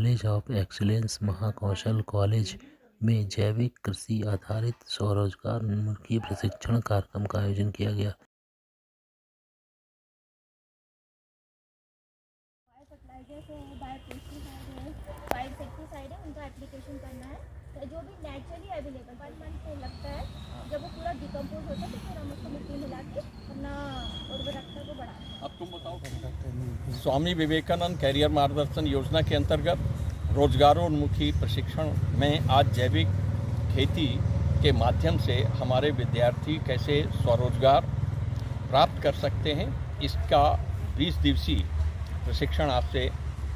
College of excellence Mahakoshal college में जैविक कृषि आधारित स्वरोजगार उन्मुखी प्रशिक्षण कार्यक्रम का आयोजन किया गया। फर्टिलाइजर्स है, बायोपेस्टिसाइड है, बायोसेक्टिसाइड है, उनका एप्लीकेशन करना है। तो जो भी नेचुरली अवेलेबल 1 मंथ से लगता है, जब वो पूरा डिकम्पोज होता है तो फिर हम उसको मिट्टी मिला के अपना उर्वरकता को बढ़ाते हैं। अब तुम बताओ। स्वामी विवेकानंद कैरियर मार्गदर्शन योजना के अंतर्गत रोजगारोन्मुखी प्रशिक्षण में आज जैविक खेती के माध्यम से हमारे विद्यार्थी कैसे स्वरोजगार प्राप्त कर सकते हैं, इसका 20 दिवसीय प्रशिक्षण आज से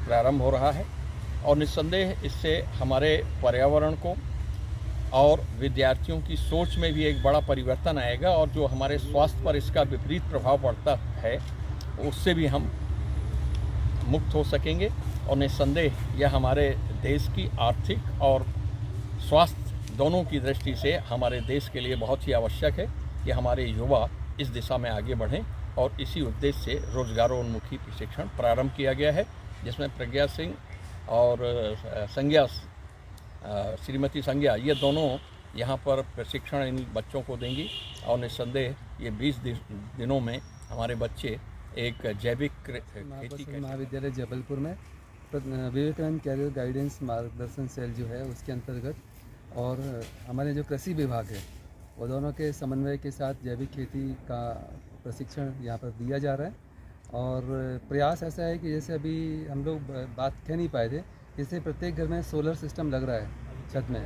प्रारंभ हो रहा है और निस्संदेह इससे हमारे पर्यावरण को और विद्यार्थियों की सोच में भी एक बड़ा परिवर्तन आएगा और जो हमारे स्वास्थ्य पर इसका विपरीत प्रभाव पड़ता है उससे भी हम मुक्त हो सकेंगे और निस्संदेह यह हमारे देश की आर्थिक और स्वास्थ्य दोनों की दृष्टि से हमारे देश के लिए बहुत ही आवश्यक है कि हमारे युवा इस दिशा में आगे बढ़ें और इसी उद्देश्य से रोजगारोन्मुखी प्रशिक्षण प्रारंभ किया गया है, जिसमें प्रज्ञा सिंह और संज्ञा श्रीमती संज्ञा ये दोनों यहाँ पर प्रशिक्षण इन बच्चों को देंगी और निस्संदेह ये 20 दिनों में हमारे बच्चे एक जैविक खेती महाविद्यालय जबलपुर में विवेकानंद कैरियर गाइडेंस मार्गदर्शन सेल जो है उसके अंतर्गत और हमारे जो कृषि विभाग है वो दोनों के समन्वय के साथ जैविक खेती का प्रशिक्षण यहाँ पर दिया जा रहा है। और प्रयास ऐसा है कि जैसे अभी हम लोग बात कह नहीं पाए थे, जैसे प्रत्येक घर में सोलर सिस्टम लग रहा है छत में,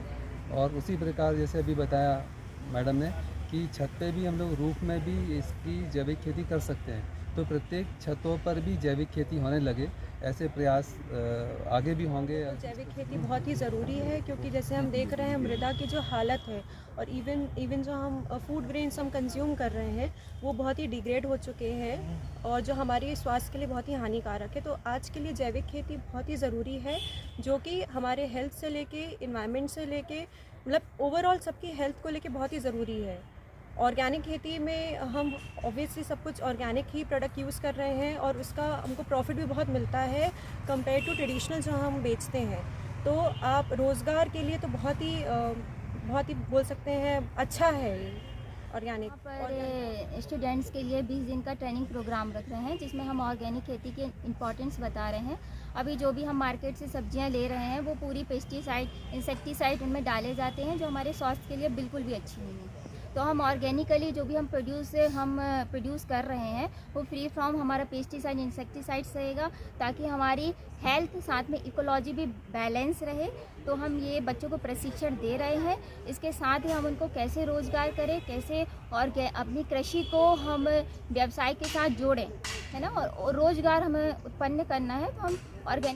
और उसी प्रकार जैसे अभी बताया मैडम ने कि छत पे भी हम लोग रूफ में भी इसकी जैविक खेती कर सकते हैं, तो प्रत्येक छतों पर भी जैविक खेती होने लगे, ऐसे प्रयास आगे भी होंगे। तो जैविक खेती बहुत ही ज़रूरी है क्योंकि जैसे हम देख रहे हैं मृदा की जो हालत है और इवन जो हम फूड ग्रेन्स हम कंज्यूम कर रहे हैं वो बहुत ही डिग्रेड हो चुके हैं और जो हमारे स्वास्थ्य के लिए बहुत ही हानिकारक है। तो आज के लिए जैविक खेती बहुत ही ज़रूरी है जो कि हमारे हेल्थ से लेके इन्वायरमेंट से लेके मतलब ओवरऑल सबकी हेल्थ को लेके बहुत ही ज़रूरी है। ऑर्गेनिक खेती में हम ऑब्वियसली सब कुछ ऑर्गेनिक ही प्रोडक्ट यूज़ कर रहे हैं और उसका हमको प्रॉफिट भी बहुत मिलता है कंपेयर टू ट्रेडिशनल जो हम बेचते हैं। तो आप रोज़गार के लिए तो बहुत ही बोल सकते हैं अच्छा है ऑर्गेनिक। पर स्टूडेंट्स के लिए 20 दिन का ट्रेनिंग प्रोग्राम रख रहे हैं जिसमें हम ऑर्गेनिक खेती के इम्पोर्टेंस बता रहे हैं। अभी जो भी हम मार्केट से सब्जियां ले रहे हैं वो पूरी पेस्टिसाइड इंसेक्टिसाइड उनमें डाले जाते हैं जो हमारे स्वास्थ्य के लिए बिल्कुल भी अच्छी नहीं है। तो हम ऑर्गेनिकली जो भी हम प्रोड्यूस कर रहे हैं वो फ्री फ्रॉम हमारा पेस्टिसाइड इंसेक्टिसाइड्स रहेगा ताकि हमारी हेल्थ साथ में इकोलॉजी भी बैलेंस रहे। तो हम ये बच्चों को प्रशिक्षण दे रहे हैं, इसके साथ ही हम उनको कैसे रोज़गार करें, कैसे और अपनी कृषि को हम व्यवसाय के साथ जोड़ें, है ना, और रोज़गार हमें उत्पन्न करना है। तो हम ऑर्गेनिक